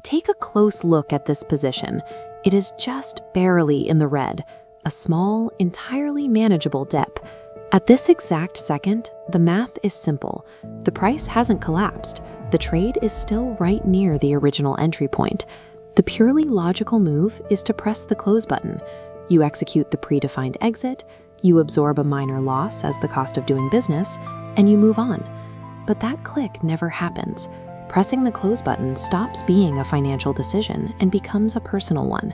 Take a close look at this position. It is just barely in the red, a small, entirely manageable dip. At this exact second, the math is simple. The price hasn't collapsed. The trade is still right near the original entry point. The purely logical move is to press the close button. You execute the predefined exit, you absorb a minor loss as the cost of doing business, and you move on. But that click never happens. Pressing the close button stops being a financial decision and becomes a personal one.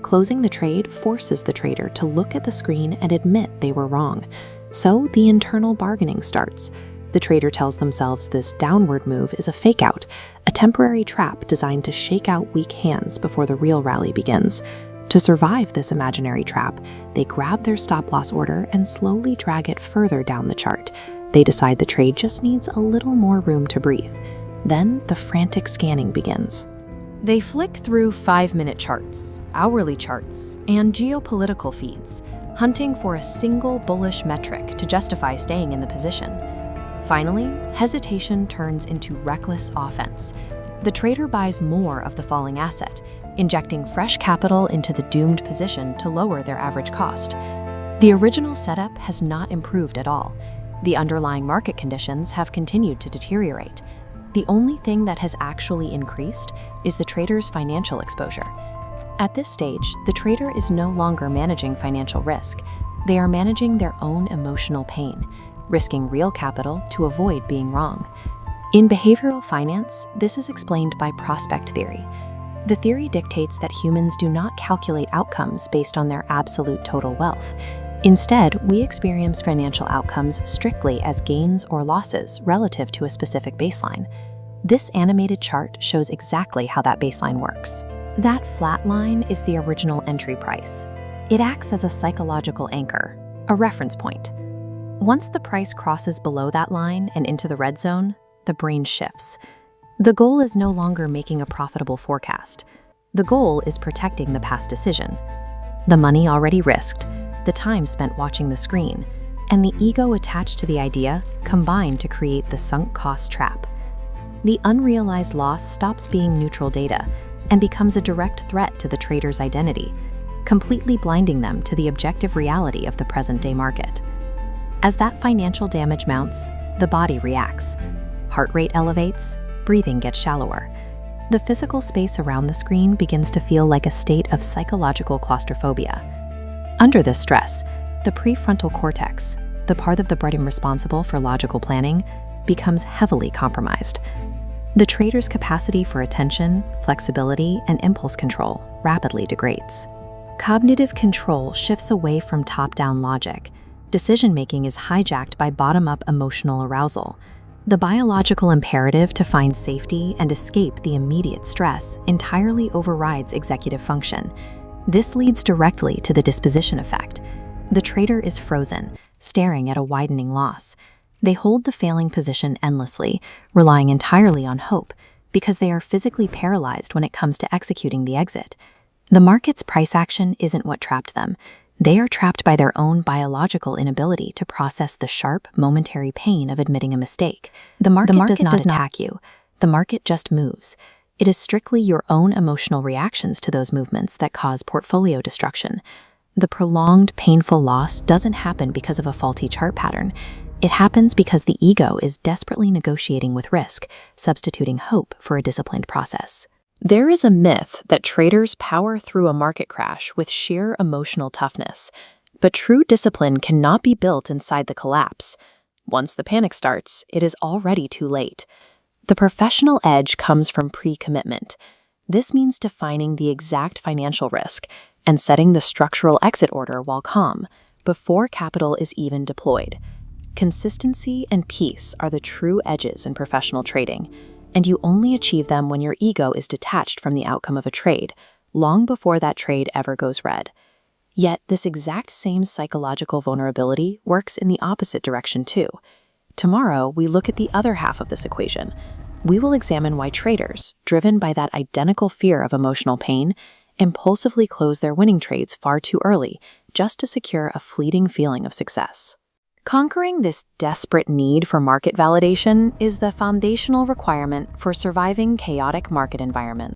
Closing the trade forces the trader to look at the screen and admit they were wrong. So the internal bargaining starts. The trader tells themselves this downward move is a fake-out, a temporary trap designed to shake out weak hands before the real rally begins. To survive this imaginary trap, they grab their stop-loss order and slowly drag it further down the chart. They decide the trade just needs a little more room to breathe. Then the frantic scanning begins. They flick through 5-minute charts, hourly charts, and geopolitical feeds, hunting for a single bullish metric to justify staying in the position. Finally, hesitation turns into reckless offense. The trader buys more of the falling asset, injecting fresh capital into the doomed position to lower their average cost. The original setup has not improved at all. The underlying market conditions have continued to deteriorate. The only thing that has actually increased is the trader's financial exposure. At this stage, the trader is no longer managing financial risk. They are managing their own emotional pain, risking real capital to avoid being wrong. In behavioral finance, this is explained by prospect theory. The theory dictates that humans do not calculate outcomes based on their absolute total wealth. Instead, we experience financial outcomes strictly as gains or losses relative to a specific baseline. This animated chart shows exactly how that baseline works. That flat line is the original entry price. It acts as a psychological anchor, a reference point. Once the price crosses below that line and into the red zone, the brain shifts. The goal is no longer making a profitable forecast. The goal is protecting the past decision. The money already risked, the time spent watching the screen, and the ego attached to the idea combine to create the sunk cost trap. The unrealized loss stops being neutral data and becomes a direct threat to the trader's identity, completely blinding them to the objective reality of the present-day market. As that financial damage mounts, the body reacts. Heart rate elevates, breathing gets shallower. The physical space around the screen begins to feel like a state of psychological claustrophobia. Under this stress, the prefrontal cortex, the part of the brain responsible for logical planning, becomes heavily compromised. The trader's capacity for attention, flexibility, and impulse control rapidly degrades. Cognitive control shifts away from top-down logic. Decision-making is hijacked by bottom-up emotional arousal. The biological imperative to find safety and escape the immediate stress entirely overrides executive function. This leads directly to the disposition effect. The trader is frozen, staring at a widening loss. They hold the failing position endlessly, relying entirely on hope, because they are physically paralyzed when it comes to executing the exit. The market's price action isn't what trapped them. They are trapped by their own biological inability to process the sharp, momentary pain of admitting a mistake. The market does not attack you. The market just moves. It is strictly your own emotional reactions to those movements that cause portfolio destruction. The prolonged, painful loss doesn't happen because of a faulty chart pattern. It happens because the ego is desperately negotiating with risk, substituting hope for a disciplined process. There is a myth that traders power through a market crash with sheer emotional toughness, but true discipline cannot be built inside the collapse. Once the panic starts, it is already too late. The professional edge comes from pre-commitment. This means defining the exact financial risk and setting the structural exit order while calm, before capital is even deployed. Consistency and peace are the true edges in professional trading, and you only achieve them when your ego is detached from the outcome of a trade, long before that trade ever goes red. Yet this exact same psychological vulnerability works in the opposite direction too. Tomorrow, we look at the other half of this equation. We will examine why traders, driven by that identical fear of emotional pain, impulsively close their winning trades far too early just to secure a fleeting feeling of success. Conquering this desperate need for market validation is the foundational requirement for surviving chaotic market environments.